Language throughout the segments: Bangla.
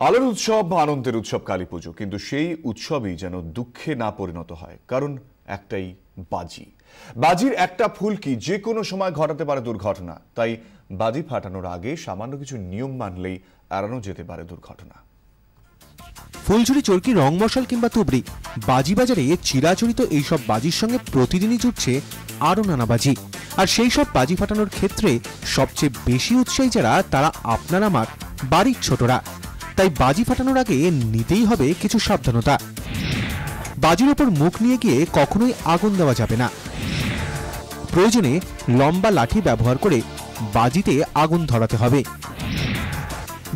আলোর উৎসব বা আনন্দের উৎসব কালীপুজো, কিন্তু সেই উৎসবই যেন দুঃখে না পরিণত হয়। কারণ একটাই, বাজি। বাজির একটা ফুলকি যে কোনো সময় ঘটাতে পারে দুর্ঘটনা। তাই বাজি ফাটানোর আগে সামান্য কিছু নিয়ম মানলেই এড়ানো যেতে পারে দুর্ঘটনা। ফুলঝুরি, চরকি, রং মশাল কিংবা তুবড়ি, বাজি বাজারে চিরাচরিত এইসব বাজির সঙ্গে প্রতিদিনই জুটছে আরও নানা বাজি। আর সেই সব বাজি ফাটানোর ক্ষেত্রে সবচেয়ে বেশি উৎসাহী যারা, তারা আপনার আমার বাড়ির ছোটরা। তাই বাজি ফাটানোর আগে নিতেই হবে কিছু সাবধানতা। বাজির ওপর মুখ নিয়ে গিয়ে কখনোই আগুন দেওয়া যাবে না। প্রয়োজনে লম্বা লাঠি ব্যবহার করে বাজিতে আগুন ধরাতে হবে।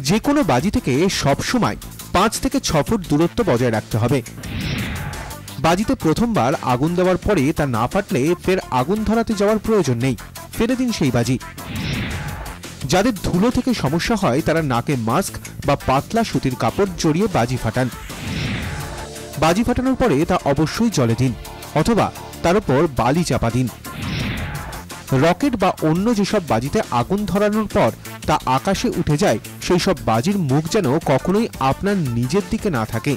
যে কোনো বাজি থেকে সবসময় 5 থেকে 6 ফুট দূরত্ব বজায় রাখতে হবে। বাজিতে প্রথমবার আগুন দেওয়ার পরে তা না ফাটলে ফের আগুন ধরাতে যাওয়ার প্রয়োজন নেই, ফেলে দিন সেই বাজি। যাদের ধুলো থেকে সমস্যা হয় তারা নাকে মাস্ক বা পাতলা সুতির কাপড় জড়িয়ে বাজি ফাটান। বাজি ফাটানোর পরে তা অবশ্যই জলে দিন, অথবা তার উপর বালি চাপা দিন। রকেট বা অন্য যেসব বাজিতে আগুন ধরানোর পর তা আকাশে উঠে যায়, সেই সব বাজির মুখ যেন কখনোই আপনার নিজের দিকে না থাকে।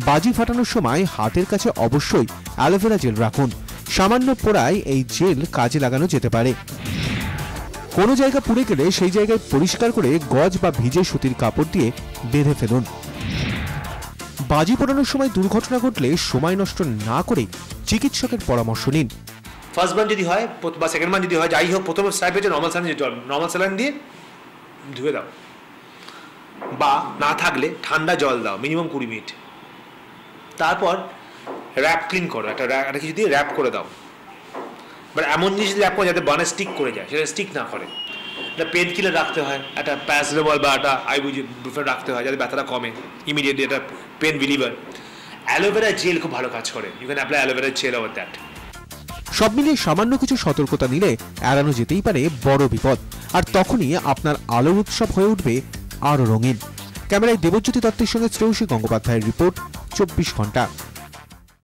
বাজি ফাটানোর সময় হাতের কাছে অবশ্যই অ্যালোভেরা জেল রাখুন। সামান্য পোড়ায় এই জেল কাজে লাগানো যেতে পারে। কোনো জায়গা পুড়ে গেলে সেই জায়গায় পরিষ্কার করে গজ বা ভিজে সুতির কাপড় দিয়ে বেঁধে ফেলুন। বাজি পোড়ানোর সময় দুর্ঘটনা ঘটলে সময় নষ্ট না করে চিকিৎসকের পরামর্শ নিন। ফার্স্ট বান যদি হয় বা সেকেন্ড বান যদি হয়, যাই হোক, প্রথম স্টাইপ হচ্ছে নর্মাল স্যালাইন দিয়ে ধুয়ে দাও, বা না থাকলে ঠান্ডা জল দাও মিনিমাম 20 মিনিট। তারপর র্যাপ ক্লিন করো, একটা কিছু দিয়ে র্যাপ করে দাও। বাট এমন জিনিস র্যাপ করো যাতে বানে স্টিক করে যায়, সেটা স্টিক না করে। একটা পেন কিলার রাখতে হয়, একটা প্যারাসিটামল বা একটা আইবুপ্রোফেন রাখতে হয় যাতে ব্যথাটা কমে ইমিডিয়েটলি, একটা পেন রিলিভার। অ্যালোভেরা জেল খুব ভালো কাজ করে, you can apply aloe vera gel over that. সব মিলিয়ে সামান্য কিছু সতর্কতা নিলে এড়ানো যেতেই পারে বড় বিপদ। আর তখনই আপনার আলোর উৎসব হয়ে উঠবে আরো রঙিন। ক্যামেরায় দেবজ্যোতি দত্তের সঙ্গে শ্রেয়সী গঙ্গোপাধ্যায়ের রিপোর্ট, 24 ঘন্টা।